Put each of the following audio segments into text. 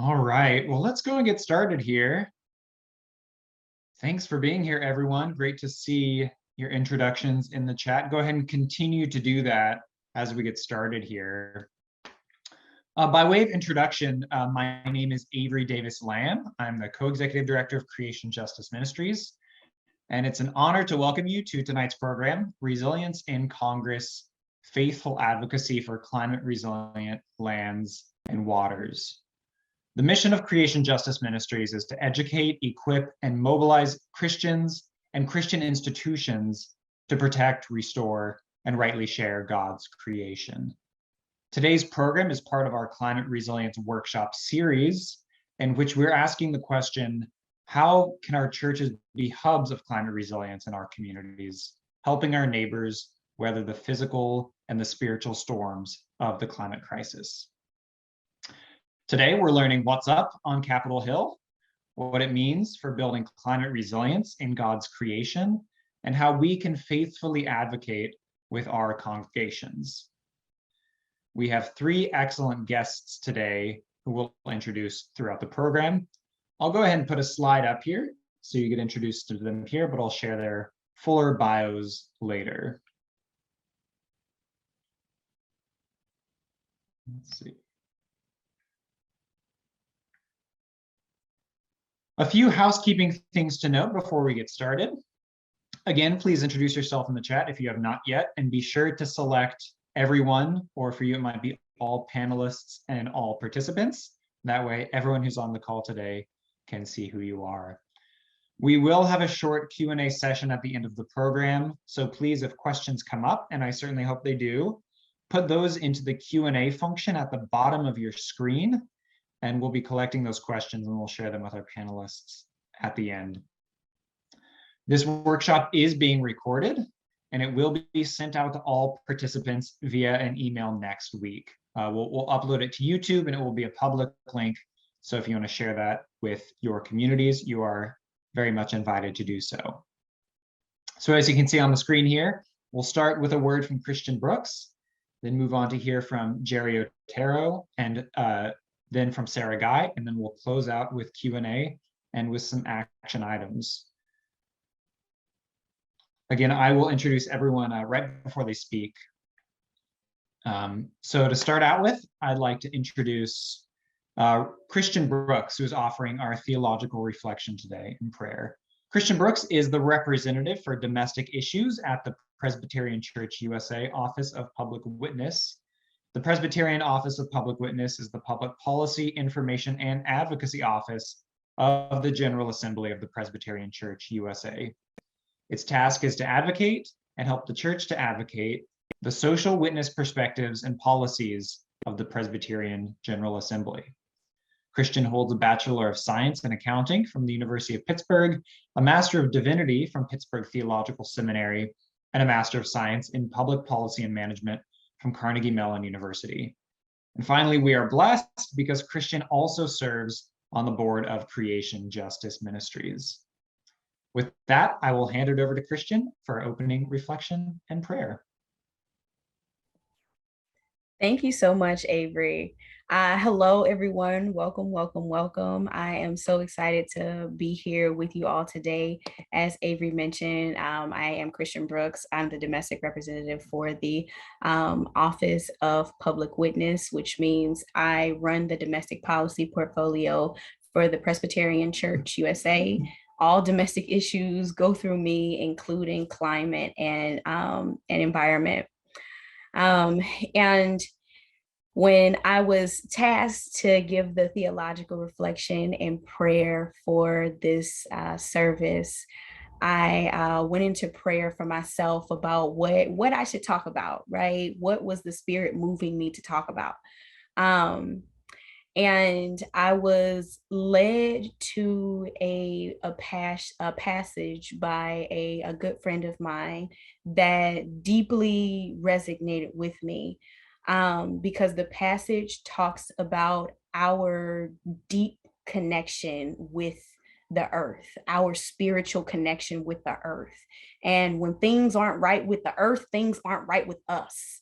All right, well, let's go and get started here. Thanks for being here, everyone. Great to see your introductions in the chat. Go ahead and continue to do that as we get started here. By way of introduction, my name is Avery Davis Lamb. I'm the co-executive director of Creation Justice Ministries, and it's an honor to welcome you to tonight's program, Resilience in Congress, Faithful Advocacy for Climate Resilient Lands and Waters. The mission of Creation Justice Ministries is to educate, equip, and mobilize Christians and Christian institutions to protect, restore, and rightly share God's creation. Today's program is part of our Climate Resilience Workshop series, in which we're asking the question, how can our churches be hubs of climate resilience in our communities, helping our neighbors weather the physical and the spiritual storms of the climate crisis? Today, we're learning what's up on Capitol Hill, what it means for building climate resilience in God's creation, and how we can faithfully advocate with our congregations. We have three excellent guests today who we'll introduce throughout the program. I'll go ahead and put a slide up here so you get introduced to them here, but I'll share their fuller bios later. Let's see. A few housekeeping things to note before we get started. Again, please introduce yourself in the chat if you have not yet, and be sure to select everyone, or for you, it might be all panelists and all participants. That way, everyone who's on the call today can see who you are. We will have a short Q&A session at the end of the program, so please, if questions come up, and I certainly hope they do, put those into the Q&A function at the bottom of your screen, and we'll be collecting those questions and we'll share them with our panelists at the end. This workshop is being recorded, and it will be sent out to all participants via an email next week. We'll upload it to YouTube, and it will be a public link. So if you want to share that with your communities, you are very much invited to do so. So as you can see on the screen here, we'll start with a word from Christian Brooks, then move on to hear from Jerry Otero, and then from Sarah Guy, and then we'll close out with Q&A and with some action items. Again, I will introduce everyone right before they speak. So to start out with, I'd like to introduce Christian Brooks, who is offering our theological reflection today in prayer. Christian Brooks is the representative for domestic issues at the Presbyterian Church USA Office of Public Witness. The Presbyterian Office of Public Witness is the public policy, information, and advocacy office of the General Assembly of the Presbyterian Church USA. Its task is to advocate and help the church to advocate the social witness perspectives and policies of the Presbyterian General Assembly. Christian holds a Bachelor of Science in Accounting from the University of Pittsburgh, a Master of Divinity from Pittsburgh Theological Seminary, and a Master of Science in Public Policy and Management from Carnegie Mellon University. And finally, we are blessed because Christian also serves on the board of Creation Justice Ministries. With that, I will hand it over to Christian for opening reflection and prayer. Thank you so much, Avery. Hello, everyone. Welcome, welcome, welcome. I am so excited to be here with you all today. As Avery mentioned, I am Christian Brooks. I'm the domestic representative for the Office of Public Witness, which means I run the domestic policy portfolio for the Presbyterian Church USA. All domestic issues go through me, including climate and environment. And when I was tasked to give the theological reflection and prayer for this service, I went into prayer for myself about what I should talk about, right? What was the Spirit moving me to talk about? And I was led to a passage by a good friend of mine that deeply resonated with me, because the passage talks about our deep connection with the earth, our spiritual connection with the earth. And when things aren't right with the earth, things aren't right with us.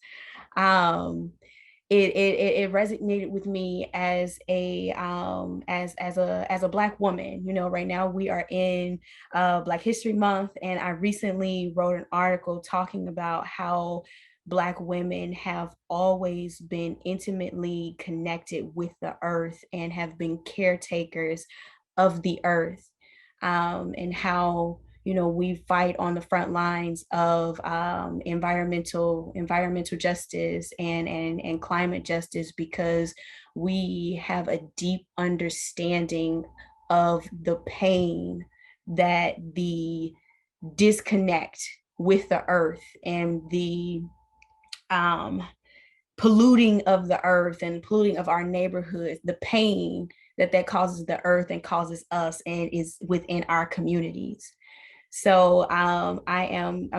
it resonated with me as a as a Black woman. You know, right now we are in Black History Month, and I recently wrote an article talking about how Black women have always been intimately connected with the earth and have been caretakers of the earth, and how, you know, we fight on the front lines of environmental justice and climate justice, because we have a deep understanding of the pain that the disconnect with the earth and the um, polluting of the earth and polluting of our neighborhoods, the pain that that causes the earth and causes us and is within our communities. So I'm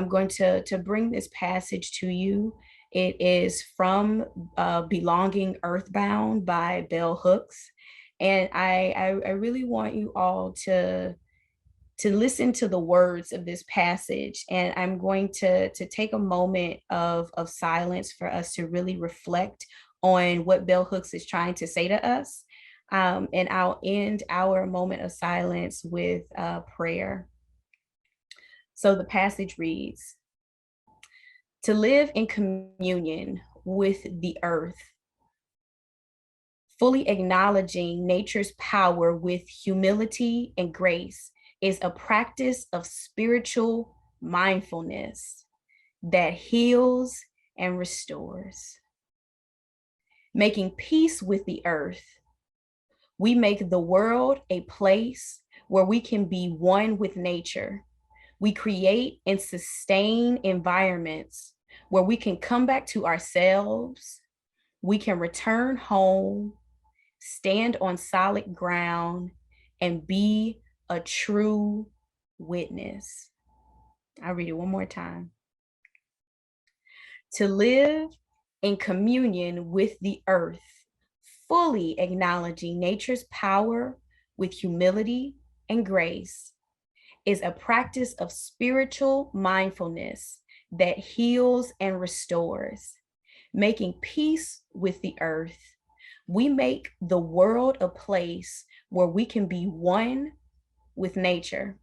going to bring this passage to you. It is from Belonging Earthbound by Bell Hooks. And I really want you all to listen to the words of this passage. And I'm going to take a moment of silence for us to really reflect on what Bell Hooks is trying to say to us. And I'll end our moment of silence with prayer. So the passage reads, to live in communion with the earth, fully acknowledging nature's power with humility and grace, is a practice of spiritual mindfulness that heals and restores. Making peace with the earth, we make the world a place where we can be one with nature. We create and sustain environments where we can come back to ourselves, we can return home, stand on solid ground, and be a true witness. I'll read it one more time. To live in communion with the earth, fully acknowledging nature's power with humility and grace, is a practice of spiritual mindfulness that heals and restores. Making peace with the earth, we make the world a place where we can be one with nature.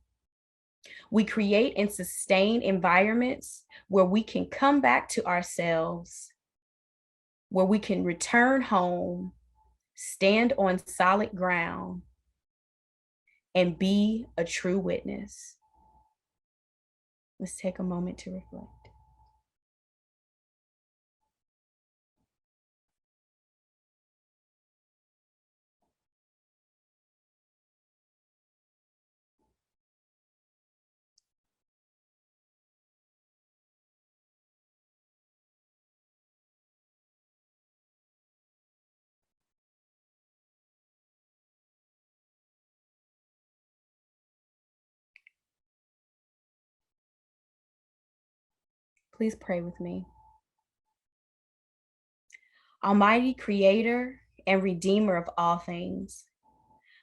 We create and sustain environments where we can come back to ourselves, where we can return home, stand on solid ground, and be a true witness. Let's take a moment to reflect. Please pray with me. Almighty Creator and Redeemer of all things,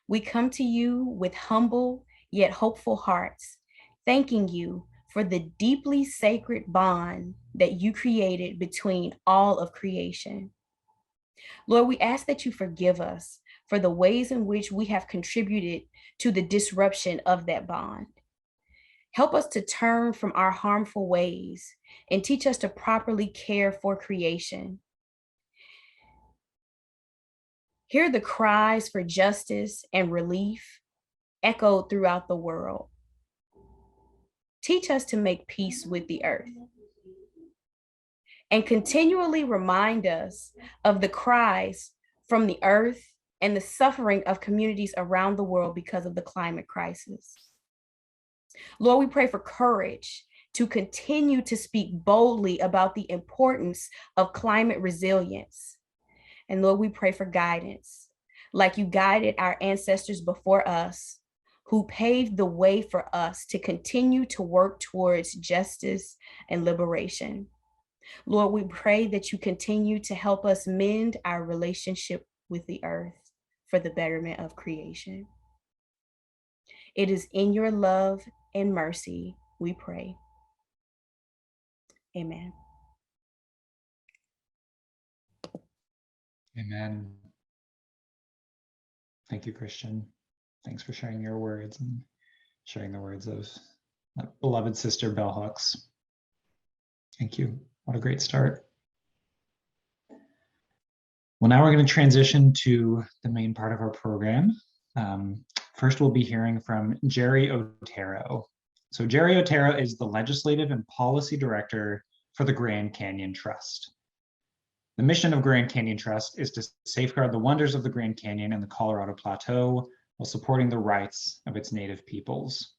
we come to you with humble yet hopeful hearts, thanking you for the deeply sacred bond that you created between all of creation. Lord, we ask that you forgive us for the ways in which we have contributed to the disruption of that bond. Help us to turn from our harmful ways and teach us to properly care for creation. Hear the cries for justice and relief echoed throughout the world. Teach us to make peace with the earth and continually remind us of the cries from the earth and the suffering of communities around the world because of the climate crisis. Lord, we pray for courage to continue to speak boldly about the importance of climate resilience. And Lord, we pray for guidance, like you guided our ancestors before us, who paved the way for us to continue to work towards justice and liberation. Lord, we pray that you continue to help us mend our relationship with the earth for the betterment of creation. It is in your love and mercy we pray. Amen. Amen. Thank you, Christian. Thanks for sharing your words and sharing the words of my beloved sister Bell Hooks. Thank you. What a great start. Well, now we're going to transition to the main part of our program. First, we'll be hearing from Jerry Otero. So Jerry Otero is the Legislative and Policy Director for the Grand Canyon Trust. The mission of Grand Canyon Trust is to safeguard the wonders of the Grand Canyon and the Colorado Plateau while supporting the rights of its native peoples.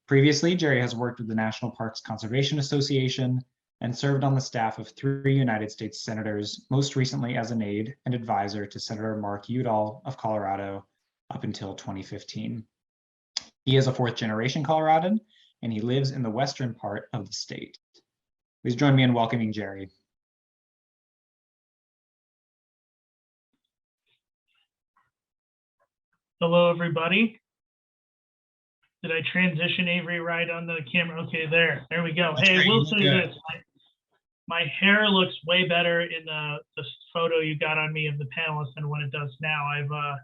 Previously, Jerry has worked with the National Parks Conservation Association and served on the staff of 3 United States senators, most recently as an aide and advisor to Senator Mark Udall of Colorado up until 2015. He is a 4th-generation Coloradan, and he lives in the western part of the state. Please join me in welcoming Jerry. Hello, everybody. Did I transition Avery right on the camera? Okay, there we go. Hey, I will say this. My hair looks way better in the photo you got on me of the panelists than what it does now. I've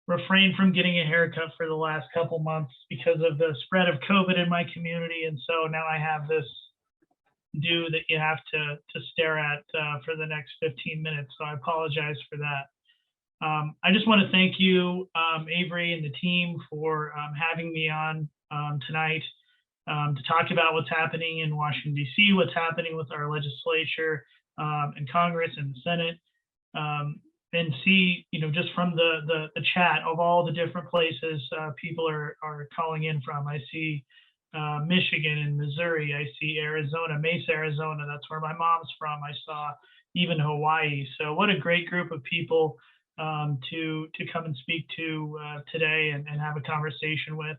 refrained from getting a haircut for the last couple months because of the spread of COVID in my community. And so now I have this do that you have to stare at for the next 15 minutes. So I apologize for that. I just want to thank you, Avery and the team, for having me on tonight to talk about what's happening in Washington, D.C., what's happening with our legislature and Congress and the Senate, and see, just from the chat of all the different places people are calling in from. I see Michigan and Missouri. I see Arizona, Mesa, Arizona. That's where my mom's from. I saw even Hawaii. So what a great group of people to come and speak to today and have a conversation with.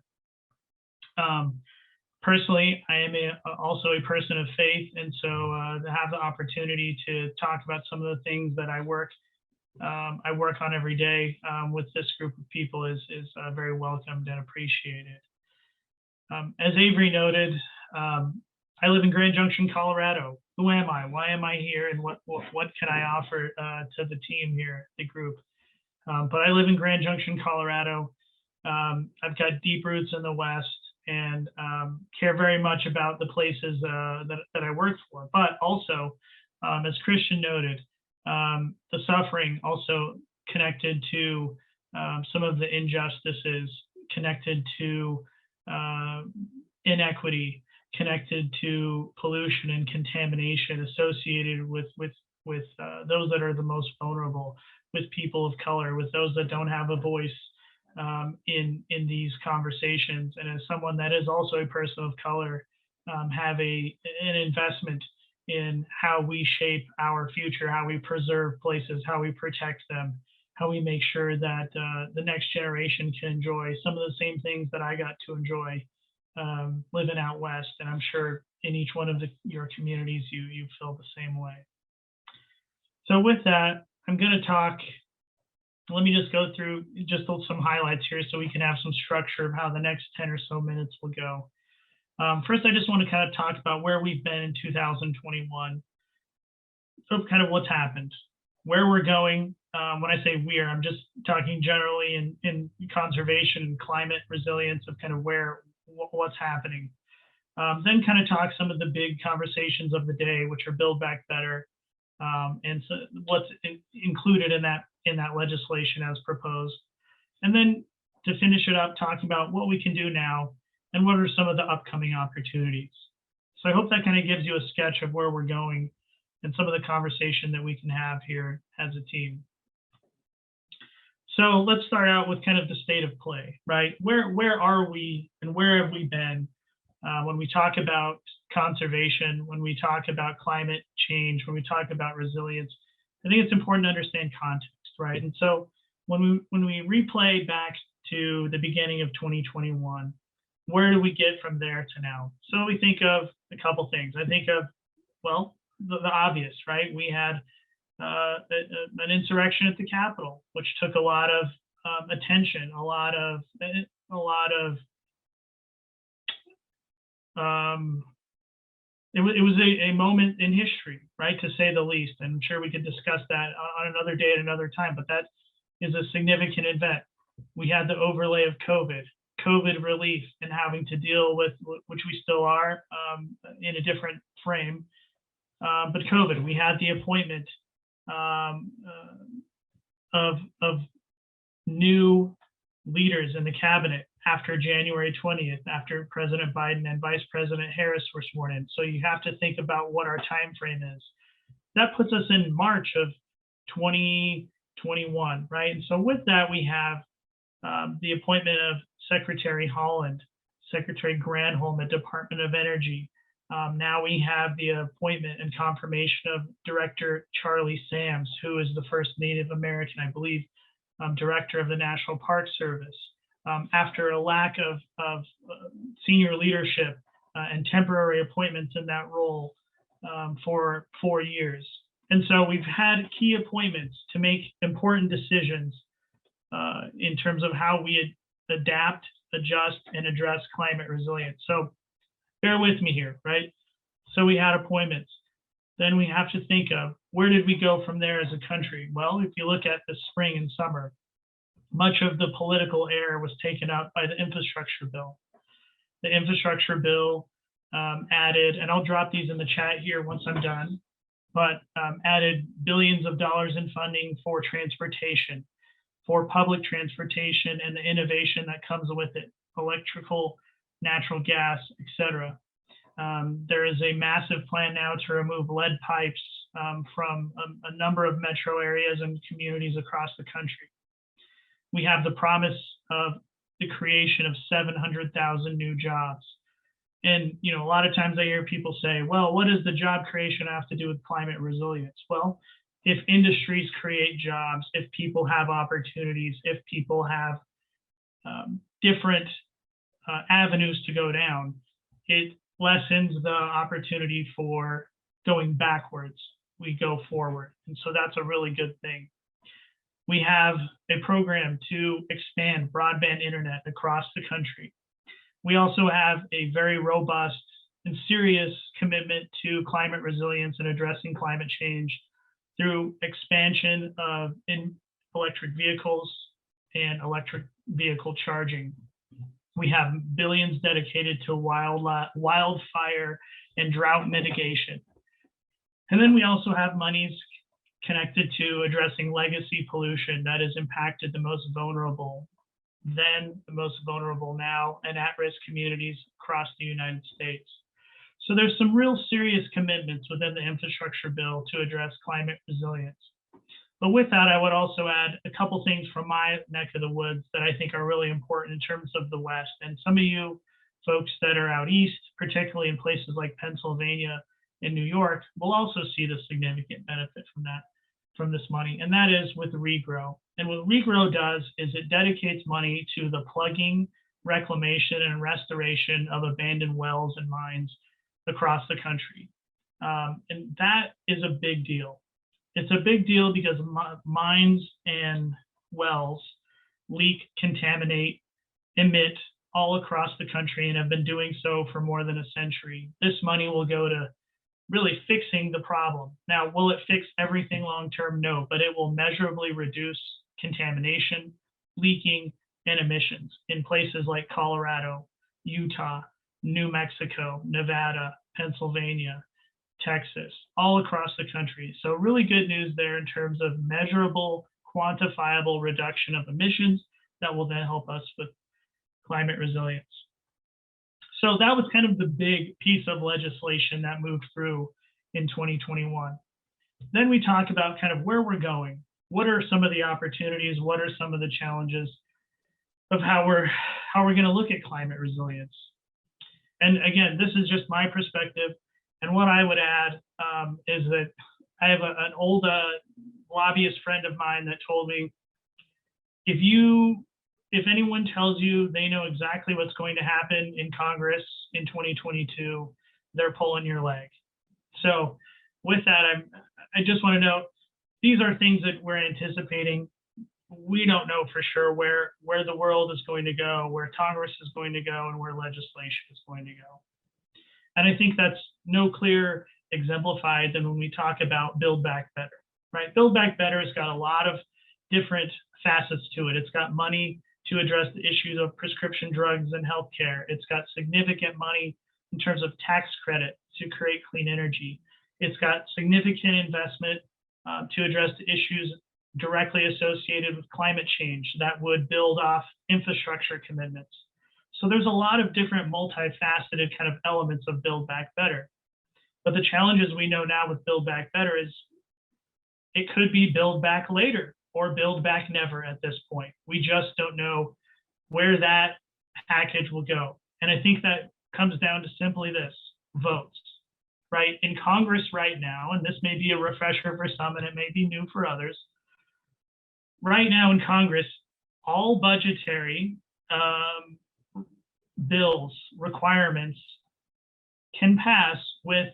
Personally, I am also a person of faith, and so to have the opportunity to talk about some of the things that I work on every day with this group of people is very welcomed and appreciated. As Avery noted, I live in Grand Junction, Colorado. Who am I? Why am I here? And what can I offer to the team here, the group? But I live in Grand Junction, Colorado. I've got deep roots in the West and care very much about the places that I work for. But also, as Christian noted, the suffering also connected to some of the injustices, connected to inequity, connected to pollution and contamination associated with those that are the most vulnerable, with people of color, with those that don't have a voice in these conversations. And as someone that is also a person of color, have an investment in how we shape our future, how we preserve places, how we protect them, how we make sure that the next generation can enjoy some of the same things that I got to enjoy living out West. And I'm sure in each one of your communities, you feel the same way. So with that, I'm going to talk. Let me just go through just some highlights here so we can have some structure of how the next 10 or so minutes will go. First, I just want to kind of talk about where we've been in 2021. So kind of what's happened, where we're going. When I say we're, I'm just talking generally in conservation and climate resilience of kind of what's happening. Then kind of talk some of the big conversations of the day, which are Build Back Better, and so what's included in that legislation as proposed. And then to finish it up, talking about what we can do now and what are some of the upcoming opportunities. So I hope that kind of gives you a sketch of where we're going and some of the conversation that we can have here as a team. So let's start out with kind of the state of play, right? Where are we and where have we been when we talk about conservation, when we talk about climate change, when we talk about resilience? I think it's important to understand context, right? And so when we replay back to the beginning of 2021, where do we get from there to now? So we think of a couple things. I think of, well, the obvious, right? We had an insurrection at the Capitol, which took a lot of attention, a lot of it was a moment in history, right, to say the least. And I'm sure we could discuss that on another day at another time, but that is a significant event. We had the overlay of COVID relief, and having to deal with, which we still are in a different frame. But COVID, we had the appointment of new leaders in the cabinet after January 20th, after President Biden and Vice President Harris were sworn in. So you have to think about what our time frame is. That puts us in March of 2021, right? And so with that, we have the appointment of Secretary Holland, Secretary Granholm at Department of Energy. Now we have the appointment and confirmation of Director Charlie Sams, who is the first Native American, I believe, Director of the National Park Service. After a lack of senior leadership and temporary appointments in that role for 4 years. And so we've had key appointments to make important decisions in terms of how we adapt, adjust, and address climate resilience. So bear with me here, right? So we had appointments. Then we have to think of, where did we go from there as a country? Well, if you look at the spring and summer, much of the political air was taken out by the infrastructure bill. The infrastructure bill added, and I'll drop these in the chat here once I'm done, but added billions of dollars in funding for transportation, for public transportation and the innovation that comes with it, electrical, natural gas, etc. There is a massive plan now to remove lead pipes from a number of metro areas and communities across the country. We have the promise of the creation of 700,000 new jobs. And a lot of times I hear people say, well, what does the job creation have to do with climate resilience? Well, if industries create jobs, if people have opportunities, if people have different avenues to go down, it lessens the opportunity for going backwards. We go forward. And so that's a really good thing. We have a program to expand broadband internet across the country. We also have a very robust and serious commitment to climate resilience and addressing climate change through expansion of electric vehicles and electric vehicle charging. We have billions dedicated to wildfire and drought mitigation. And then we also have monies connected to addressing legacy pollution that has impacted the most vulnerable then, the most vulnerable now, and at-risk communities across the United States. So there's some real serious commitments within the infrastructure bill to address climate resilience. But with that, I would also add a couple things from my neck of the woods that I think are really important in terms of the West. And some of you folks that are out east, particularly in places like Pennsylvania and New York, will also see the significant benefit from this money, and that is with regrow. And what regrow does is it dedicates money to the plugging, reclamation, and restoration of abandoned wells and mines across the country. And that is a big deal. It's a big deal because mines and wells leak, contaminate, emit all across the country and have been doing so for more than a century. This money will go to really fixing the problem. Now, will it fix everything long-term? No, but it will measurably reduce contamination, leaking, and emissions in places like Colorado, Utah, New Mexico, Nevada, Pennsylvania, Texas, all across the country. So really good news there in terms of measurable, quantifiable reduction of emissions that will then help us with climate resilience. So that was kind of the big piece of legislation that moved through in 2021. Then we talk about kind of where we're going. What are some of the opportunities? What are some of the challenges of how we're going to look at climate resilience? And again, this is just my perspective. And what I would add is that I have an old lobbyist friend of mine that told me, if anyone tells you they know exactly what's going to happen in Congress in 2022, they're pulling your leg. So with that, I just want to note, these are things that we're anticipating. We don't know for sure where the world is going to go, where Congress is going to go, and where legislation is going to go. And I think that's no clearer exemplified than when we talk about Build Back Better, right? Build Back Better has got a lot of different facets to it. It's got money to address the issues of prescription drugs and healthcare. It's got significant money in terms of tax credit to create clean energy. It's got significant investment to address the issues directly associated with climate change that would build off infrastructure commitments. So there's a lot of different multifaceted kind of elements of Build Back Better. But the challenges we know now with Build Back Better is it could be Build Back Later or Build Back Never at this point. We just don't know where that package will go. And I think that comes down to simply this: votes, right? In Congress right now, and this may be a refresher for some and it may be new for others, right now in Congress, all budgetary bills, requirements can pass with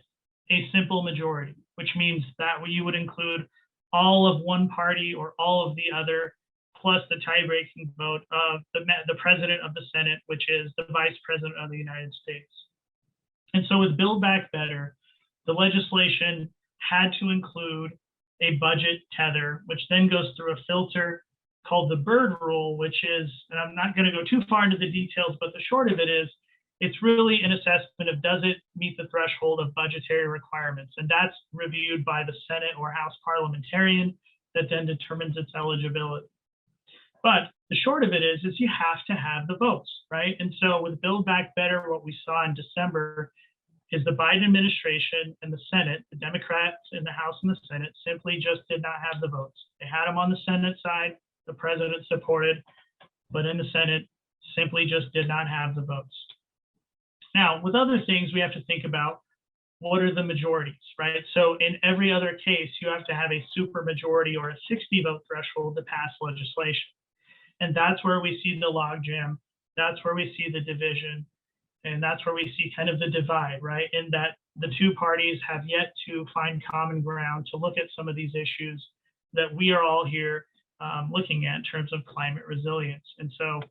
a simple majority, which means that you would include all of one party or all of the other, plus the tie-breaking vote of the president of the Senate, which is the vice president of the United States. And so with Build Back Better, the legislation had to include a budget tether, which then goes through a filter called the Byrd Rule, which is, and I'm not going to go too far into the details, but the short of it is, it's really an assessment of does it meet the threshold of budgetary requirements. And that's reviewed by the Senate or House parliamentarian that then determines its eligibility. But the short of it is you have to have the votes, right? And so with Build Back Better, what we saw in December is the Biden administration and the Senate, the Democrats in the House and the Senate, simply just did not have the votes. They had them on the Senate side, the president supported, but in the Senate, simply just did not have the votes. Now, with other things, we have to think about what are the majorities, right? So in every other case, you have to have a supermajority or a 60-vote threshold to pass legislation. And that's where we see the logjam. That's where we see the division. And that's where we see kind of the divide, right? In that the two parties have yet to find common ground to look at some of these issues that we are all here looking at in terms of climate resilience. And so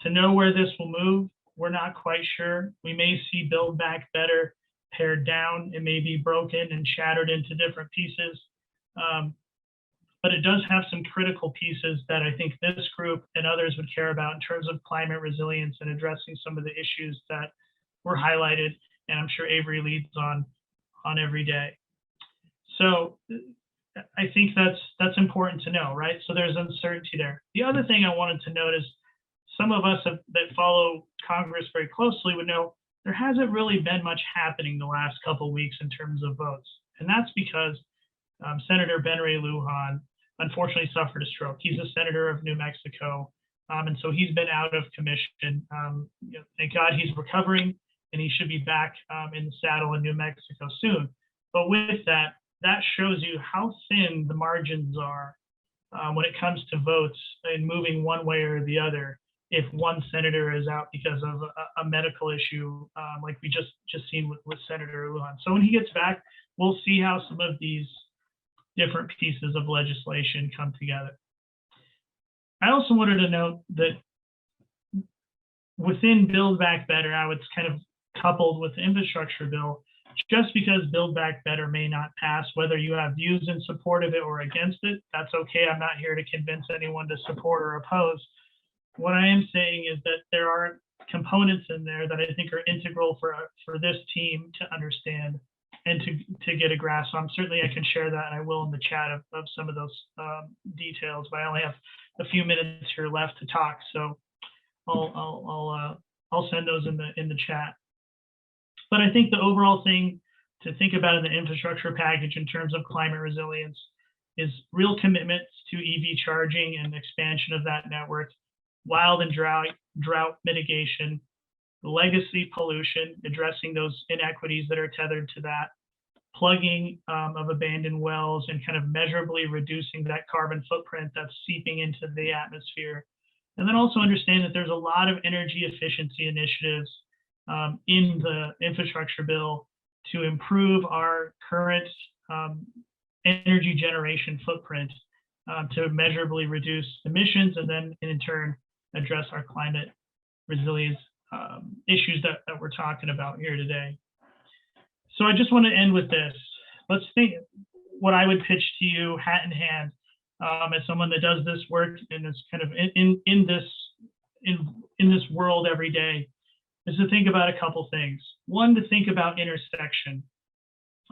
to know where this will move, we're not quite sure. We may see Build Back Better pared down. It may be broken and shattered into different pieces. But it does have some critical pieces that I think this group and others would care about in terms of climate resilience and addressing some of the issues that were highlighted, and I'm sure Avery leads on every day. So I think that's important to know, right? So there's uncertainty there. The other thing I wanted to note is some of us that follow Congress very closely would know there hasn't really been much happening the last couple of weeks in terms of votes. And that's because Senator Ben Ray Lujan unfortunately suffered a stroke. He's a senator of New Mexico. And so he's been out of commission. Thank God he's recovering and he should be back in the saddle in New Mexico soon. But with that, that shows you how thin the margins are when it comes to votes and moving one way or the other if one senator is out because of a medical issue, like we just seen with Senator Lujan. So when he gets back, we'll see how some of these different pieces of legislation come together. I also wanted to note that within Build Back Better, how it's kind of coupled with the infrastructure bill, just because Build Back Better may not pass, whether you have views in support of it or against it, that's okay. I'm not here to convince anyone to support or oppose. What I am saying is that there are components in there that I think are integral for this team to understand and to get a grasp on. Certainly I can share that, and I will in the chat of some of those details, but I only have a few minutes here left to talk, so I'll send those in the chat. But I think the overall thing to think about in the infrastructure package in terms of climate resilience is real commitments to EV charging and expansion of that network, wild and drought mitigation, legacy pollution, addressing those inequities that are tethered to that, plugging of abandoned wells and kind of measurably reducing that carbon footprint that's seeping into the atmosphere. And then also understand that there's a lot of energy efficiency initiatives in the infrastructure bill to improve our current energy generation footprint to measurably reduce emissions and then in turn address our climate resilience issues that we're talking about here today. So I just want to end with this. Let's think what I would pitch to you, hat in hand, as someone that does this work and is kind of in this world every day, is to think about a couple things. One, to think about intersection.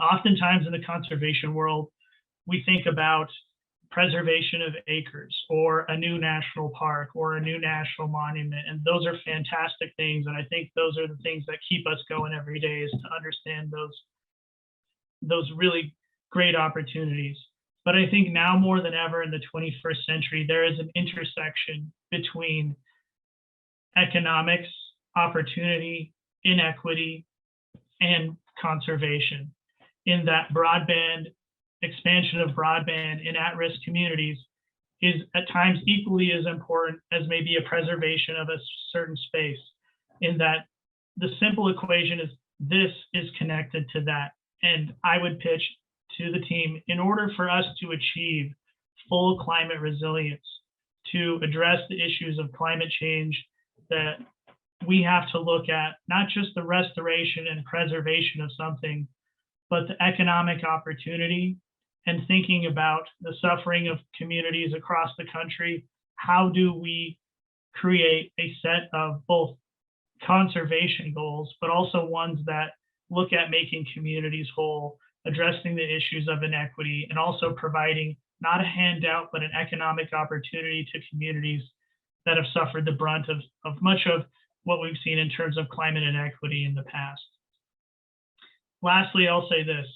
Oftentimes in the conservation world, we think about preservation of acres or a new national park or a new national monument. And those are fantastic things. And I think those are the things that keep us going every day, is to understand those really great opportunities. But I think now more than ever in the 21st century, there is an intersection between economics, opportunity, inequity, and conservation, in that expansion of broadband in at-risk communities is at times equally as important as maybe a preservation of a certain space, in that the simple equation is this is connected to that. And I would pitch to the team, in order for us to achieve full climate resilience, to address the issues of climate change, that we have to look at not just the restoration and preservation of something, but the economic opportunity, and thinking about the suffering of communities across the country. How do we create a set of both conservation goals, but also ones that look at making communities whole, addressing the issues of inequity, and also providing not a handout, but an economic opportunity to communities that have suffered the brunt of much of what we've seen in terms of climate inequity in the past. Lastly, I'll say this: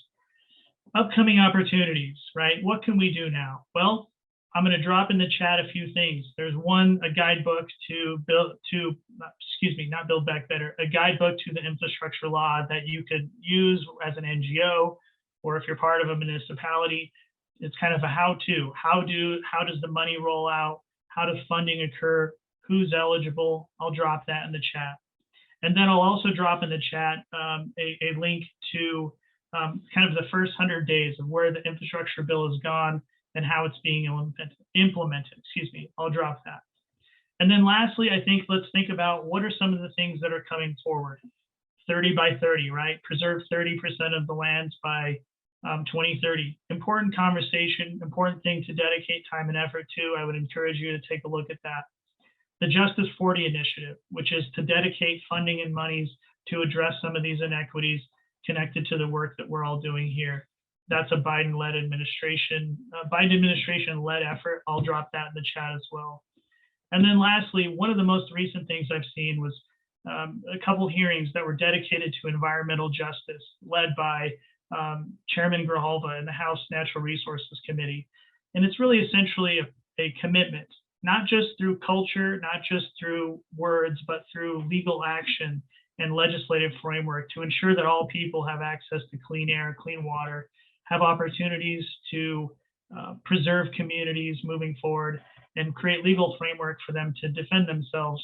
upcoming opportunities, right? What can we do now? Well, I'm going to drop in the chat a few things. There's a guidebook to not Build Back Better, a guidebook to the infrastructure law that you could use as an NGO, or if you're part of a municipality. It's kind of a how-to. How does the money roll out? How does funding occur? Who's eligible? I'll drop that in the chat. And then I'll also drop in the chat a link to kind of the first 100 days of where the infrastructure bill has gone and how it's being implemented. I'll drop that. And then lastly, I think let's think about what are some of the things that are coming forward. 30 by 30, right? Preserve 30% of the lands by 2030. Important conversation, important thing to dedicate time and effort to. I would encourage you to take a look at that. The Justice 40 initiative, which is to dedicate funding and monies to address some of these inequities connected to the work that we're all doing here. That's a Biden-led administration, Biden administration-led effort. I'll drop that in the chat as well. And then lastly, one of the most recent things I've seen was a couple hearings that were dedicated to environmental justice, led by Chairman Grijalva in the House Natural Resources Committee. And it's really essentially a commitment, not just through culture, not just through words, but through legal action and legislative framework to ensure that all people have access to clean air, clean water, have opportunities to preserve communities moving forward, and create legal framework for them to defend themselves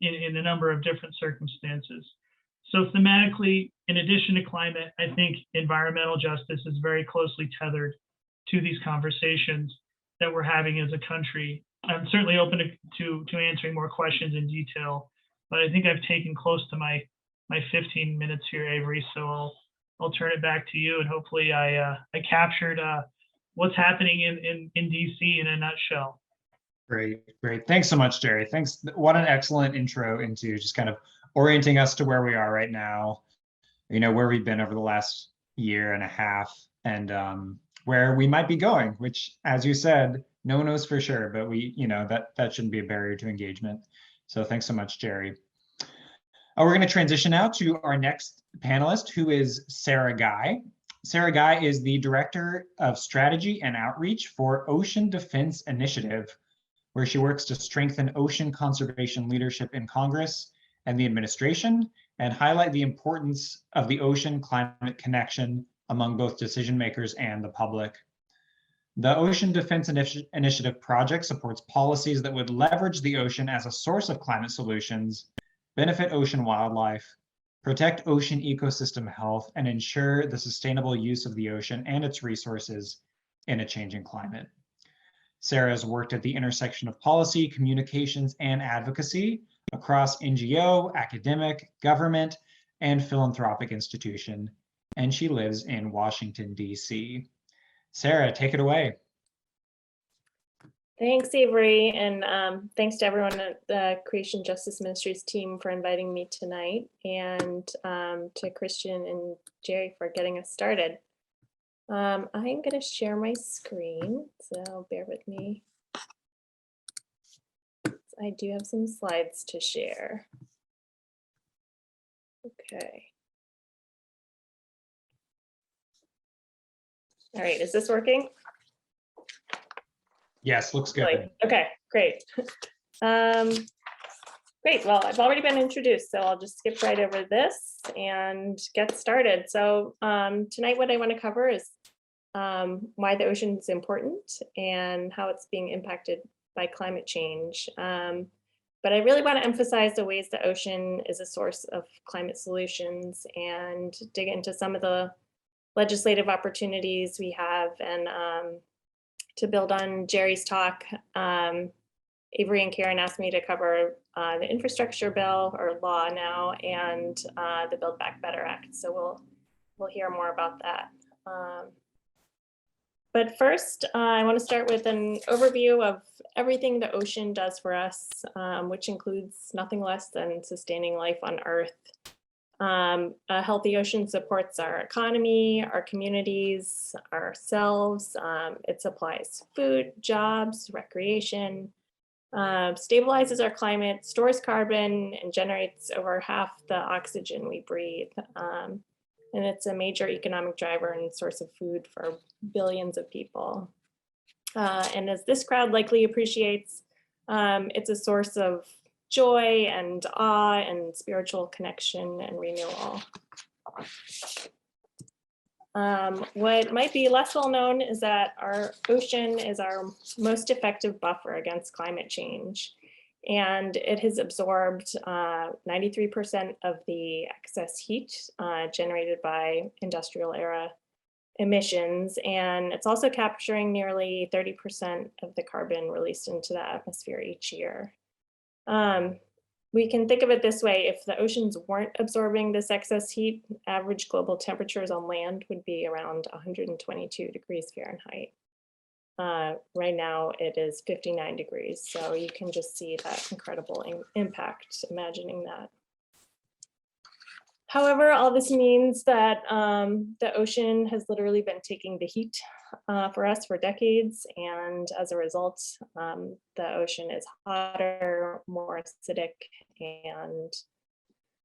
in a number of different circumstances. So thematically, in addition to climate, I think environmental justice is very closely tethered to these conversations that we're having as a country. I'm certainly open to answering more questions in detail, but I think I've taken close to my 15 minutes here, Avery. So I'll turn it back to you, and hopefully I captured what's happening in DC in a nutshell. Great. Thanks so much, Jerry. Thanks. What an excellent intro into just kind of orienting us to where we are right now, where we've been over the last year and a half, and where we might be going, which, as you said, no one knows for sure, but that shouldn't be a barrier to engagement. So thanks so much, Jerry. We're going to transition now to our next panelist, who is Sarah Guy. Sarah Guy is the Director of Strategy and Outreach for Ocean Defense Initiative, where she works to strengthen ocean conservation leadership in Congress and the administration, and highlight the importance of the ocean climate connection among both decision makers and the public. The Ocean Defense Initiative project supports policies that would leverage the ocean as a source of climate solutions, benefit ocean wildlife, protect ocean ecosystem health, and ensure the sustainable use of the ocean and its resources in a changing climate. Sarah has worked at the intersection of policy, communications, and advocacy across NGO, academic, government, and philanthropic institution, and she lives in Washington, D.C. Sarah, take it away. Thanks, Avery, and thanks to everyone at the Creation Justice Ministries team for inviting me tonight, and to Christian and Jerry for getting us started. I'm going to share my screen, so bear with me. I do have some slides to share. Okay. All right, is this working? Yes, looks good. Okay, great. Great, well, I've already been introduced, so I'll just skip right over this and get started. So tonight what I want to cover is why the ocean is important and how it's being impacted by climate change. But I really want to emphasize the ways the ocean is a source of climate solutions and dig into some of the legislative opportunities we have. And to build on Jerry's talk, Avery and Karen asked me to cover the infrastructure bill or law now and the Build Back Better Act. So we'll hear more about that. But first, I want to start with an overview of everything the ocean does for us, which includes nothing less than sustaining life on Earth. A healthy ocean supports our economy, our communities, ourselves. It supplies food, jobs, recreation, stabilizes our climate, stores carbon, and generates over half the oxygen we breathe. And it's a major economic driver and source of food for billions of people. And as this crowd likely appreciates, it's a source of joy and awe and spiritual connection and renewal. What might be less well known is that our ocean is our most effective buffer against climate change. And it has absorbed 93% of the excess heat generated by industrial era emissions. And it's also capturing nearly 30% of the carbon released into the atmosphere each year. We can think of it this way: if the oceans weren't absorbing this excess heat, average global temperatures on land would be around 122 degrees Fahrenheit. Right now it is 59 degrees. So you can just see that incredible impact, imagining that. However, all this means that the ocean has literally been taking the heat for us for decades. And as a result, the ocean is hotter, more acidic, and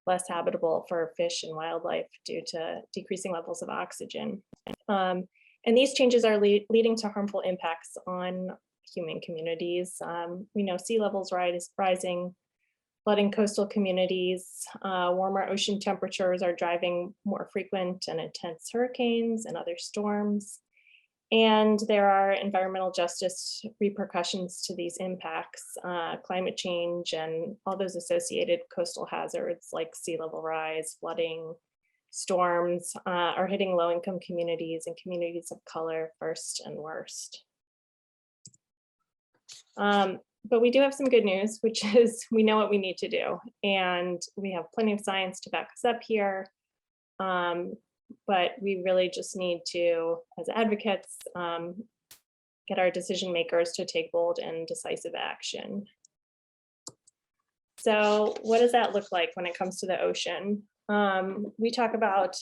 less habitable for fish and wildlife due to decreasing levels of oxygen. And these changes are leading to harmful impacts on human communities. We know sea levels rising, flooding coastal communities, warmer ocean temperatures are driving more frequent and intense hurricanes and other storms. And there are environmental justice repercussions to these impacts. Climate change and all those associated coastal hazards like sea level rise, flooding, storms are hitting low-income communities and communities of color first and worst. But we do have some good news, which is we know what we need to do. And we have plenty of science to back us up here. But we really just need to, as advocates, get our decision makers to take bold and decisive action. So what does that look like when it comes to the ocean? We talk about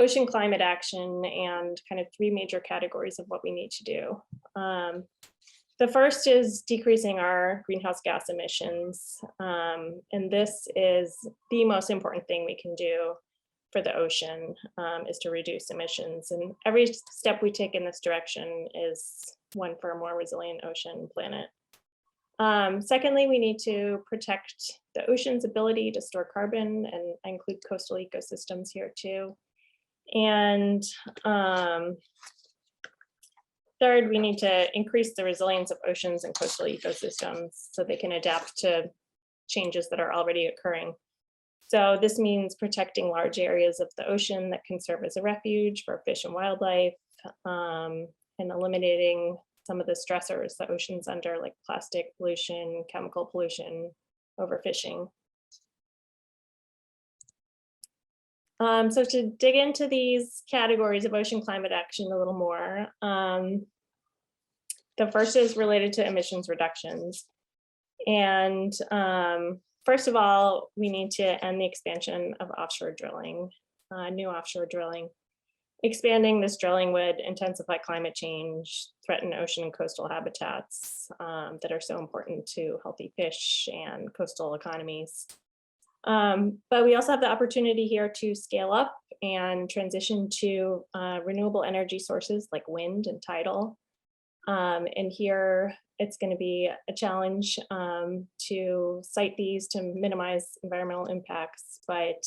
ocean climate action and kind of three major categories of what we need to do. The first is decreasing our greenhouse gas emissions. And this is the most important thing we can do for the ocean, is to reduce emissions. And every step we take in this direction is one for a more resilient ocean planet. Secondly, we need to protect the ocean's ability to store carbon, and I include coastal ecosystems here too. And third, we need to increase the resilience of oceans and coastal ecosystems so they can adapt to changes that are already occurring. So this means protecting large areas of the ocean that can serve as a refuge for fish and wildlife, and eliminating some of the stressors the ocean's under, like plastic pollution, chemical pollution, overfishing. So to dig into these categories of ocean climate action a little more, the first is related to emissions reductions. And first of all, we need to end the expansion of offshore drilling, new offshore drilling. Expanding this drilling would intensify climate change, threaten ocean and coastal habitats that are so important to healthy fish and coastal economies. But we also have the opportunity here to scale up and transition to renewable energy sources like wind and tidal. And here it's going to be a challenge to site these to minimize environmental impacts, but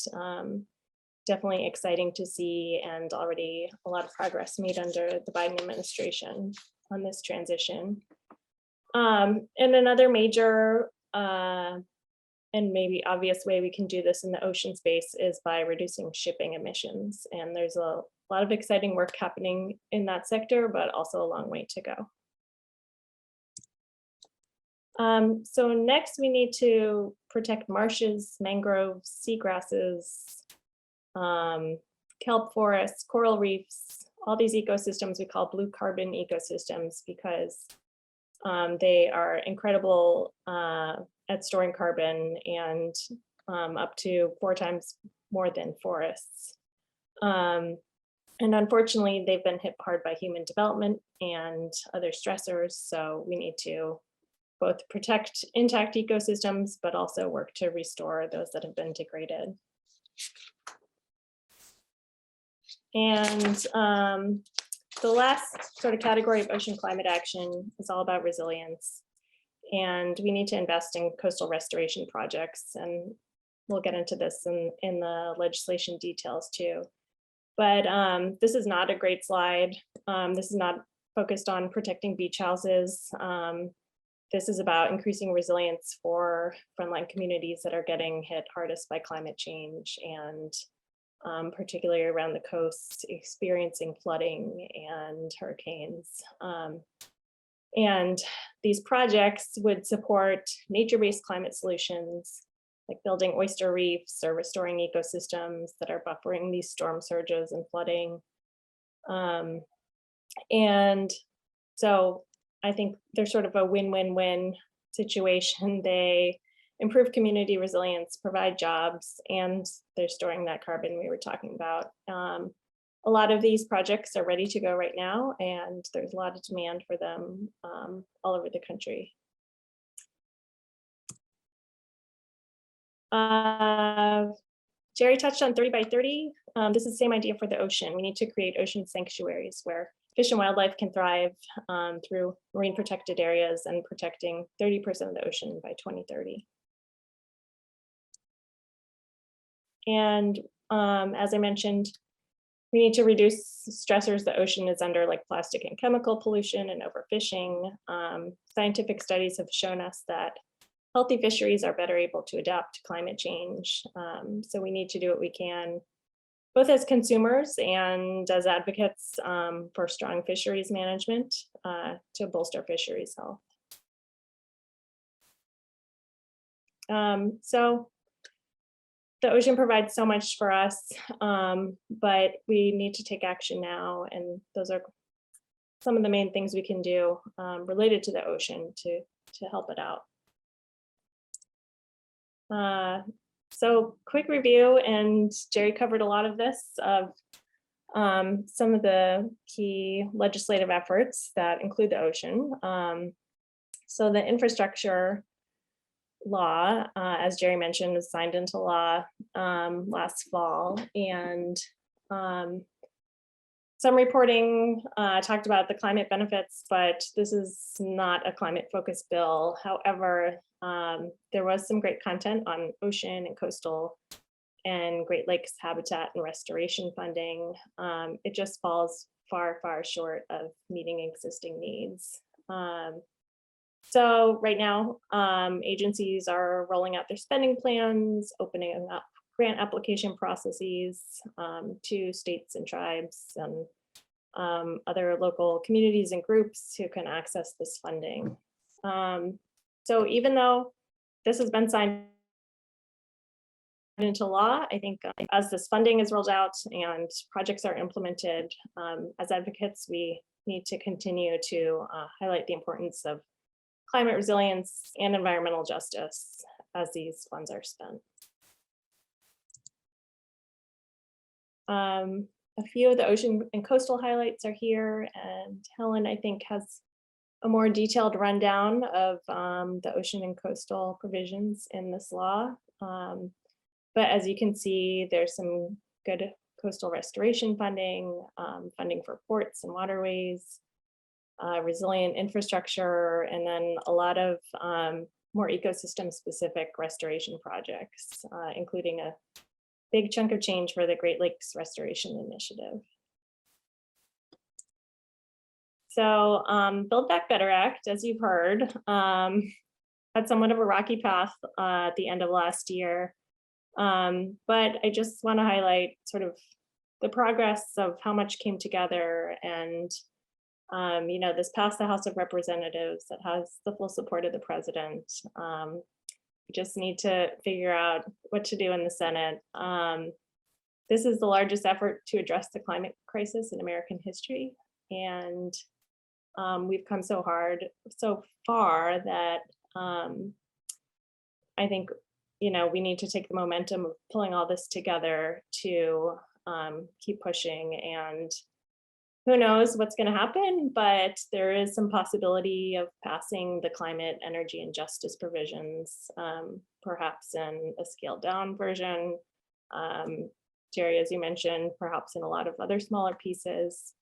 definitely exciting to see, and already a lot of progress made under the Biden administration on this transition. And another major and maybe obvious way we can do this in the ocean space is by reducing shipping emissions. And there's a lot of exciting work happening in that sector, but also a long way to go. So next we need to protect marshes, mangroves, seagrasses, kelp forests, coral reefs, all these ecosystems we call blue carbon ecosystems because they are incredible at storing carbon and up to 4 times more than forests. And unfortunately, they've been hit hard by human development and other stressors. So we need to both protect intact ecosystems, but also work to restore those that have been degraded. And the last sort of category of ocean climate action is all about resilience. And we need to invest in coastal restoration projects. And we'll get into this in the legislation details too. But this is not a great slide. This is not focused on protecting beach houses. This is about increasing resilience for frontline communities that are getting hit hardest by climate change, and particularly around the coast, experiencing flooding and hurricanes. And these projects would support nature-based climate solutions, like building oyster reefs or restoring ecosystems that are buffering these storm surges and flooding. And so I think there's sort of a win-win-win situation. They improve community resilience, provide jobs, and they're storing that carbon we were talking about. A lot of these projects are ready to go right now, and there's a lot of demand for them all over the country. Jerry touched on 30 by 30. This is the same idea for the ocean. We need to create ocean sanctuaries where fish and wildlife can thrive through marine protected areas and protecting 30% of the ocean by 2030. And as I mentioned, we need to reduce stressors the ocean is under, like plastic and chemical pollution and overfishing. Scientific studies have shown us that healthy fisheries are better able to adapt to climate change. So we need to do what we can, both as consumers and as advocates for strong fisheries management to bolster fisheries health. So the ocean provides so much for us, but we need to take action now. And those are some of the main things we can do related to the ocean to help it out. So quick review, and Jerry covered a lot of this, of some of the key legislative efforts that include the ocean. So the infrastructure law, as Jerry mentioned, was signed into law last fall, and some reporting talked about the climate benefits, but this is not a climate-focused bill. However, there was some great content on ocean and coastal and Great Lakes habitat and restoration funding. It just falls far, far short of meeting existing needs. So right now, agencies are rolling out their spending plans, opening up grant application processes to states and tribes and other local communities and groups who can access this funding. So even though this has been signed into law. I think as this funding is rolled out and projects are implemented, as advocates, we need to continue to highlight the importance of climate resilience and environmental justice as these funds are spent. A few of the ocean and coastal highlights are here, and Helen, I think, has a more detailed rundown of the ocean and coastal provisions in this law. But as you can see, there's some good coastal restoration funding, funding for ports and waterways, resilient infrastructure, and then a lot of more ecosystem specific restoration projects, including a big chunk of change for the Great Lakes Restoration Initiative. So Build Back Better Act, as you've heard, had somewhat of a rocky path at the end of last year. But I just want to highlight sort of the progress of how much came together. And, you know, this passed the House of Representatives that has the full support of the president. We just need to figure out what to do in the Senate. This is the largest effort to address the climate crisis in American history. And we've come so far that I think, you know, we need to take the momentum of pulling all this together to keep pushing. And who knows what's going to happen, but there is some possibility of passing the climate, energy, and justice provisions, perhaps in a scaled down version. Jerry, as you mentioned, perhaps in a lot of other smaller pieces.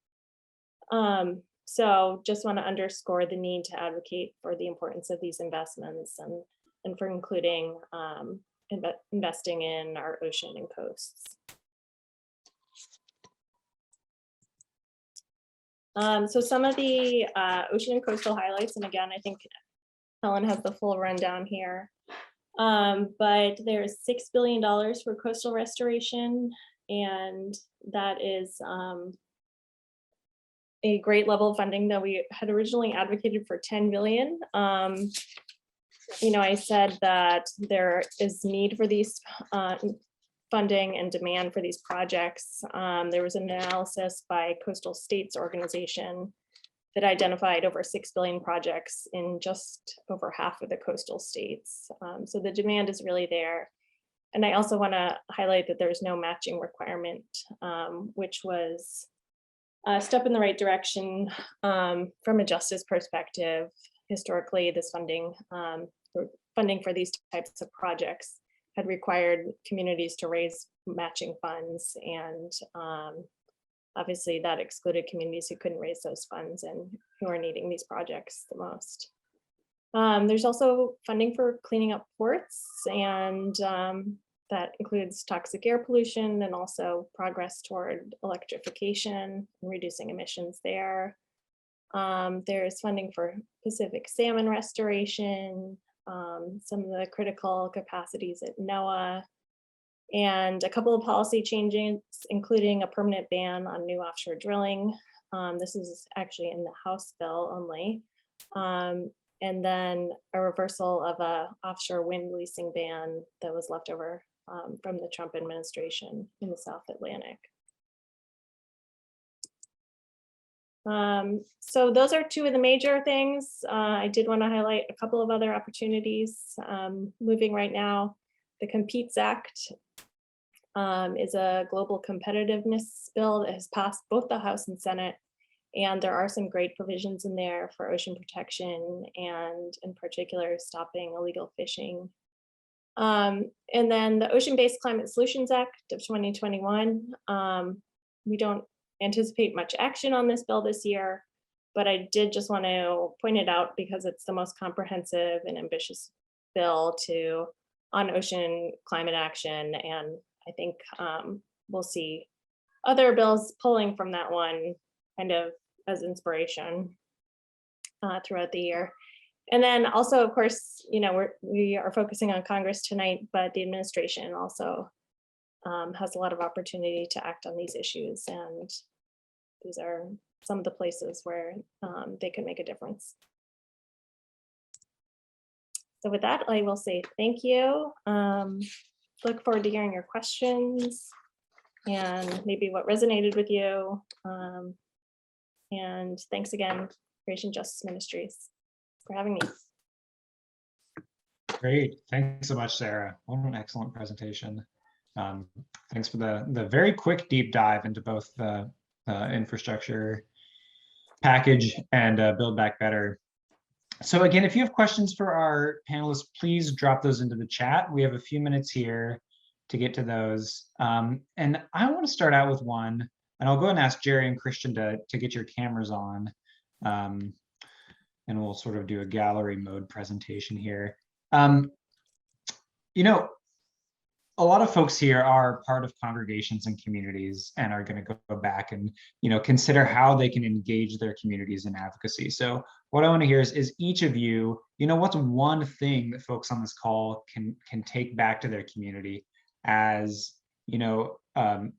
So just want to underscore the need to advocate for the importance of these investments and for including investing in our ocean and coasts. So some of the ocean and coastal highlights, and again, I think Helen has the full rundown here, but there's $6 billion for coastal restoration, and that is a great level of funding that we had originally advocated for 10 billion. You know, I said that there is need for these funding and demand for these projects. There was an analysis by Coastal States Organization that identified over 6 billion projects in just over half of the coastal states. So the demand is really there. And I also want to highlight that there's no matching requirement, which was a step in the right direction from a justice perspective. Historically, this funding for these types of projects had required communities to raise matching funds, and obviously that excluded communities who couldn't raise those funds and who are needing these projects the most. There's also funding for cleaning up ports, and that includes toxic air pollution and also progress toward electrification and reducing emissions there. There's funding for Pacific salmon restoration, some of the critical capacities at NOAA, and a couple of policy changes, including a permanent ban on new offshore drilling. This is actually in the House bill only. And then a reversal of a offshore wind leasing ban that was left over from the Trump administration in the South Atlantic. So those are two of the major things. I did want to highlight a couple of other opportunities moving right now. The Competes Act is a global competitiveness bill that has passed both the House and Senate. And there are some great provisions in there for ocean protection and in particular stopping illegal fishing. And then the Ocean-Based Climate Solutions Act of 2021. We don't anticipate much action on this bill this year, but I did just want to point it out because it's the most comprehensive and ambitious bill on ocean climate action. And I think we'll see other bills pulling from that one kind of as inspiration throughout the year. And then also, of course, you know, we are focusing on Congress tonight, but the administration also has a lot of opportunity to act on these issues. And these are some of the places where they can make a difference. So with that, I will say thank you. look forward to hearing your questions and maybe what resonated with you. And thanks again, Creation Justice Ministries, for having me. Great. Thanks so much, Sarah. What an excellent presentation. Thanks for the very quick deep dive into both the infrastructure package and Build Back Better. So again, if you have questions for our panelists, please drop those into the chat. We have a few minutes here to get to those. And I want to start out with one, and I'll go and ask Jerry and Christian to get your cameras on. And we'll sort of do a gallery mode presentation here. You know, a lot of folks here are part of congregations and communities and are going to go back and, you know, consider how they can engage their communities in advocacy. So what I want to hear is each of you, you know, what's one thing that folks on this call can take back to their community as, you know, an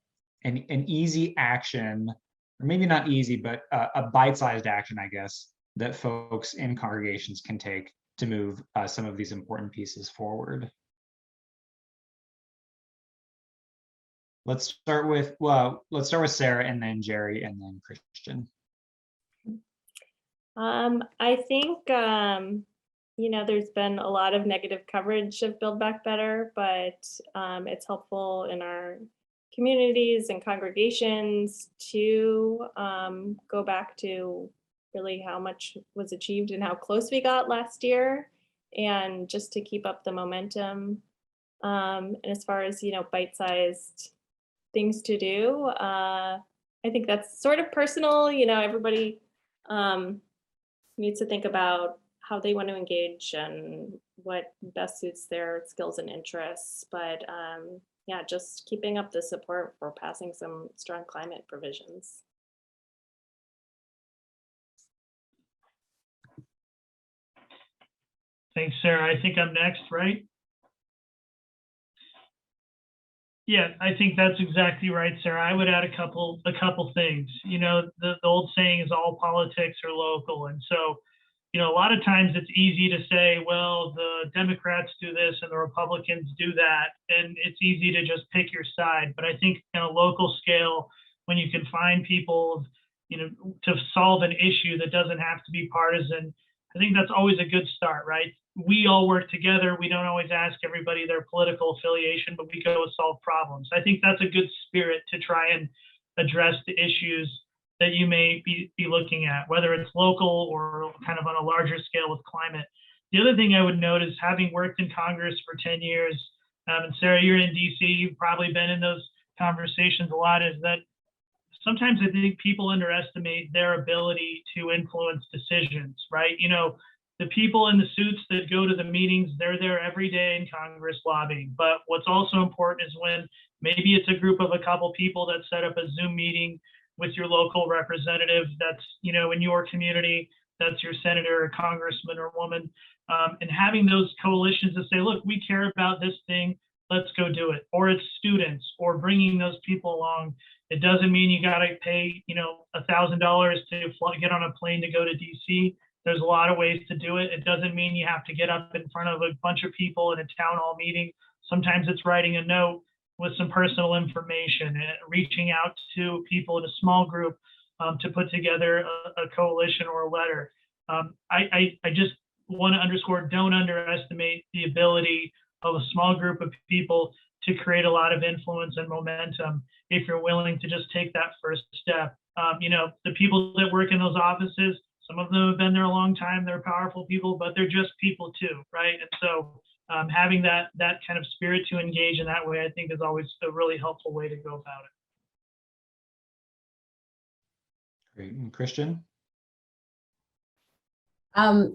easy action, or maybe not easy, but a bite-sized action, I guess, that folks in congregations can take to move some of these important pieces forward. Let's start with Sarah, and then Jerry, and then Christian. I think, you know, there's been a lot of negative coverage of Build Back Better, but it's helpful in our communities and congregations to go back to really how much was achieved and how close we got last year, and just to keep up the momentum. And as far as, you know, bite-sized things to do, I think that's sort of personal. You know, everybody needs to think about how they want to engage and what best suits their skills and interests. But yeah, just keeping up the support for passing some strong climate provisions. Thanks, Sarah. I think I'm next, right? Yeah, I think that's exactly right, Sarah. I would add a couple things. You know, the old saying is all politics are local. And so, you know, a lot of times it's easy to say, well, the Democrats do this and the Republicans do that. And it's easy to just pick your side. But I think on a local scale, when you can find people, you know, to solve an issue that doesn't have to be partisan, I think that's always a good start, right? We all work together. We don't always ask everybody their political affiliation, but we go solve problems. I think that's a good spirit to try and address the issues that you may be looking at, whether it's local or kind of on a larger scale with climate. The other thing I would note is, having worked in Congress for 10 years, and Sarah, you're in DC, you've probably been in those conversations a lot, is that sometimes I think people underestimate their ability to influence decisions, right? You know, the people in the suits that go to the meetings, they're there every day in Congress lobbying. But what's also important is when maybe it's a group of a couple people that set up a Zoom meeting with your local representative that's, you know, in your community, that's your senator or congressman or woman, and having those coalitions to say, look, we care about this thing, let's go do it. Or it's students, or bringing those people along. It doesn't mean you got to pay, you know, $1,000 to get on a plane to go to DC. There's a lot of ways to do it. It doesn't mean you have to get up in front of a bunch of people in a town hall meeting. Sometimes it's writing a note with some personal information and reaching out to people in a small group to put together a coalition or a letter. I just want to underscore, don't underestimate the ability of a small group of people to create a lot of influence and momentum if you're willing to just take that first step. You know, the people that work in those offices, some of them have been there a long time, they're powerful people, but they're just people too, right? And so having that kind of spirit to engage in that way, I think is always a really helpful way to go about it. Great. And Christian?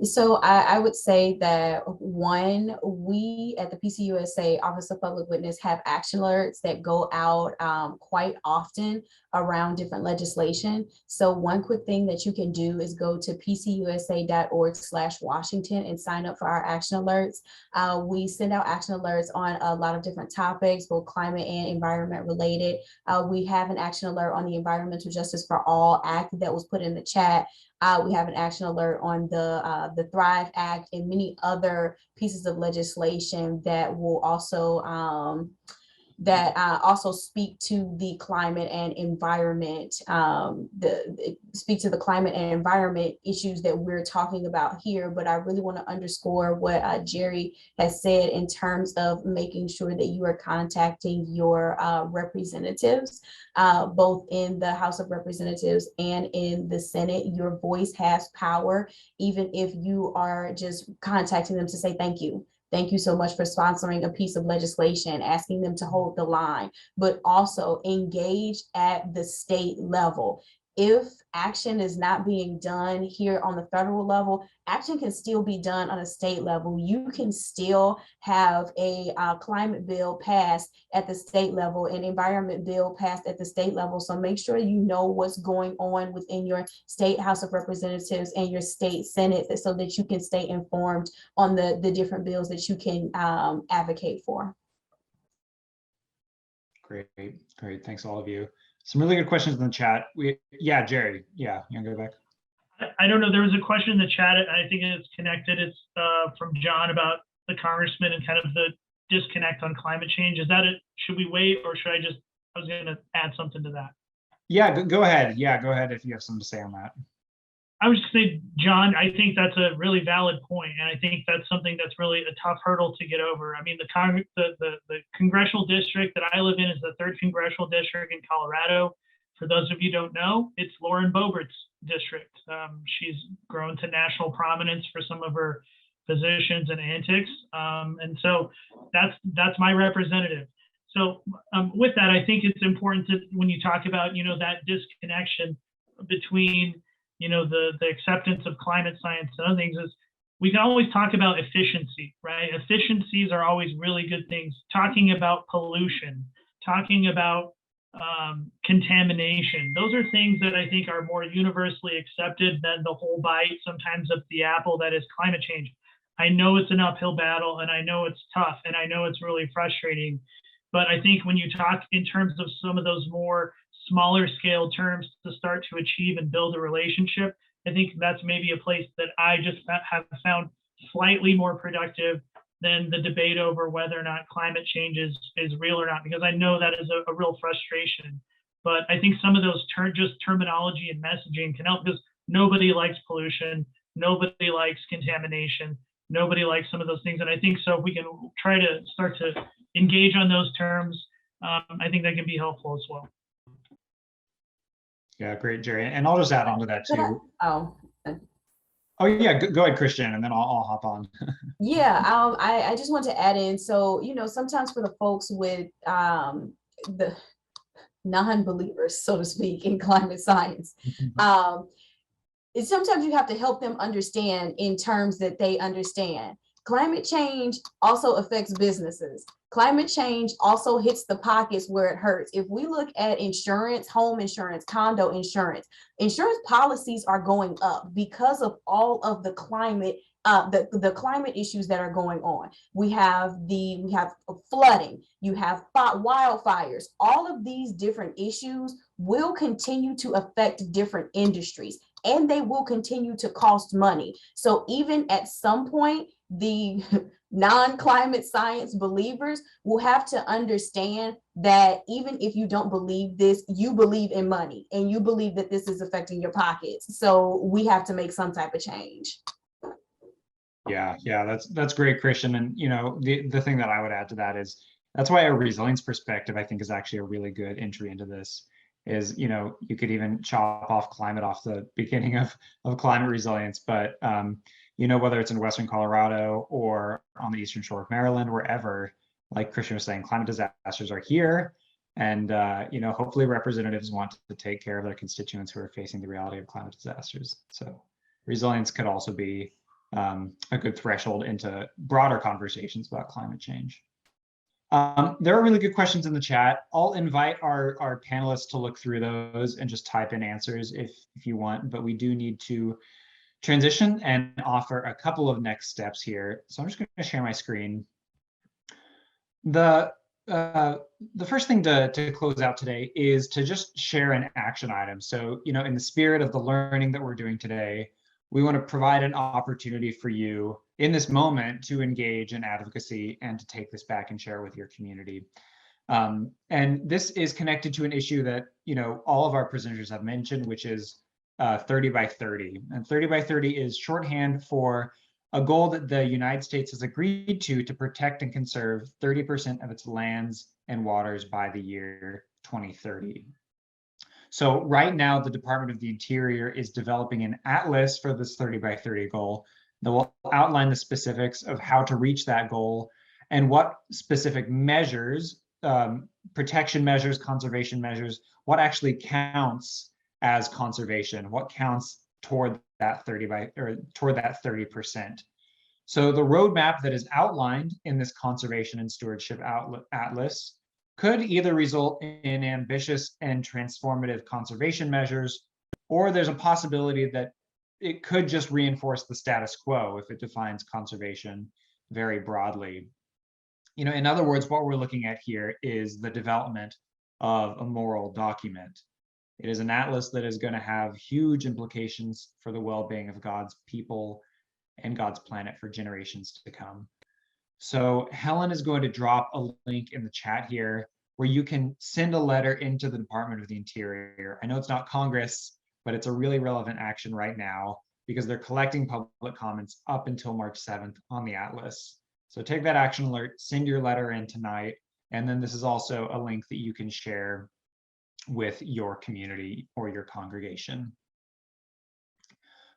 So I would say that, one, we at the PCUSA Office of Public Witness have action alerts that go out quite often around different legislation. So one quick thing that you can do is go to pcusa.org/Washington and sign up for our action alerts. We send out action alerts on a lot of different topics, both climate and environment related. We have an action alert on the Environmental Justice for All Act that was put in the chat. We have an action alert on the Thrive Act and many other pieces of legislation that will also also speak to the climate and environment, speak to the climate and environment issues that we're talking about here. But I really want to underscore what Jerry has said in terms of making sure that you are contacting your representatives, both in the House of Representatives and in the Senate. Your voice has power, even if you are just contacting them to say thank you. Thank you so much for sponsoring a piece of legislation, asking them to hold the line, but also engage at the state level. If action is not being done here on the federal level, action can still be done on a state level. You can still have a climate bill passed at the state level, an environment bill passed at the state level. So make sure you know what's going on within your state House of Representatives and your state Senate, so that you can stay informed on the different bills that you can advocate for. Great. Thanks all of you. Some really good questions in the chat. Yeah, Jerry. Yeah, you want to go back? I don't know. There was a question in the chat. I think it's connected. It's from John about the congressman and kind of the disconnect on climate change. Is that it? Should we wait, or should I was going to add something to that. Yeah, go ahead. Yeah, go ahead if you have something to say on that. I was just saying, John, I think that's a really valid point, and I think that's something that's really a tough hurdle to get over. I mean, the congressional district that I live in is the 3rd congressional district in Colorado. For those of you who don't know, it's Lauren Boebert's district. She's grown to national prominence for some of her positions and antics, and so that's my representative. So with that, I think it's important to, when you talk about, that disconnection between the acceptance of climate science and other things, is we can always talk about efficiency, right? Efficiencies are always really good things. Talking about pollution, talking about contamination, those are things that I think are more universally accepted than the whole bite sometimes of the apple that is climate change. I know it's an uphill battle, and I know it's tough, and I know it's really frustrating. But I think when you talk in terms of some of those more smaller scale terms to start to achieve and build a relationship, I think that's maybe a place that I just have found slightly more productive than the debate over whether or not climate change is real or not, because I know that is a real frustration. But I think some of those just terminology and messaging can help, because nobody likes pollution, nobody likes contamination, nobody likes some of those things. And I think so if we can try to start to engage on those terms, I think that can be helpful as well. Yeah, great, Jerry. And I'll just add on to that too. Oh yeah, go ahead, Christian, and then I'll hop on. Yeah, I just want to add in. So, sometimes for the folks with the non-believers, so to speak, in climate science, sometimes you have to help them understand in terms that they understand. Climate change also affects businesses. Climate change also hits the pockets where it hurts. If we look at insurance, home insurance, condo insurance, insurance policies are going up because of all of the climate, the climate issues that are going on. We have flooding, you have wildfires. All of these different issues will continue to affect different industries, and they will continue to cost money. So even at some point, the non-climate science believers will have to understand that even if you don't believe this, you believe in money and you believe that this is affecting your pockets. So we have to make some type of change. Yeah, that's great, Christian. And the thing that I would add to that is that's why a resilience perspective, I think, is actually a really good entry into this. Is you could even chop off climate off the beginning of climate resilience, but whether it's in Western Colorado or on the Eastern Shore of Maryland, wherever, like Christian was saying, climate disasters are here. And, hopefully representatives want to take care of their constituents who are facing the reality of climate disasters. So resilience could also be a good threshold into broader conversations about climate change. There are really good questions in the chat. I'll invite our panelists to look through those and just type in answers if you want, but we do need to transition and offer a couple of next steps here. So I'm just going to share my screen. The the first thing to close out today is to just share an action item. So, in the spirit of the learning that we're doing today, we want to provide an opportunity for you in this moment to engage in advocacy and to take this back and share with your community. And this is connected to an issue that, all of our presenters have mentioned, which is 30 by 30. And 30 by 30 is shorthand for a goal that the United States has agreed to protect and conserve 30% of its lands and waters by the year 2030. So right now, the Department of the Interior is developing an atlas for this 30 by 30 goal that will outline the specifics of how to reach that goal and what specific measures, protection measures, conservation measures, what actually counts as conservation, what counts toward that 30%. So the roadmap that is outlined in this conservation and stewardship atlas could either result in ambitious and transformative conservation measures, or there's a possibility that it could just reinforce the status quo if it defines conservation very broadly. In other words, what we're looking at here is the development of a moral document. It is an atlas that is going to have huge implications for the well-being of God's people and God's planet for generations to come. So Helen is going to drop a link in the chat here where you can send a letter into the Department of the Interior. I know it's not Congress, but it's a really relevant action right now because they're collecting public comments up until March 7th on the atlas. So take that action alert, send your letter in tonight, and then this is also a link that you can share with your community or your congregation.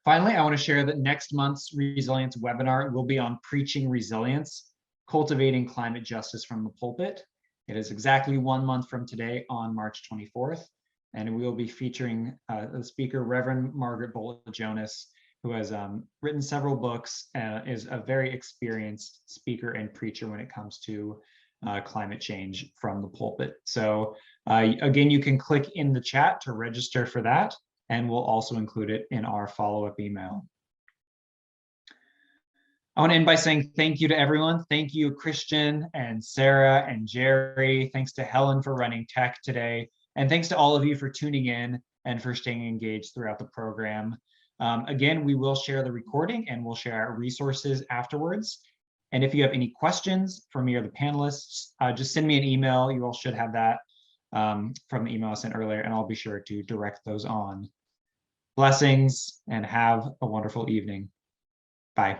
Finally, I want to share that next month's resilience webinar will be on preaching resilience, cultivating climate justice from the pulpit. It is exactly 1 month from today on March 24th, and we will be featuring the speaker, Reverend Margaret Bolt-Jonas, who has written several books and is a very experienced speaker and preacher when it comes to climate change from the pulpit. So again, you can click in the chat to register for that, and we'll also include it in our follow-up email. I want to end by saying thank you to everyone. Thank you, Christian and Sarah and Jerry. Thanks to Helen for running tech today. And thanks to all of you for tuning in and for staying engaged throughout the program. Again, we will share the recording and we'll share our resources afterwards. And if you have any questions for me or the panelists, just send me an email. You all should have that from the email I sent earlier, and I'll be sure to direct those on. Blessings and have a wonderful evening. Bye.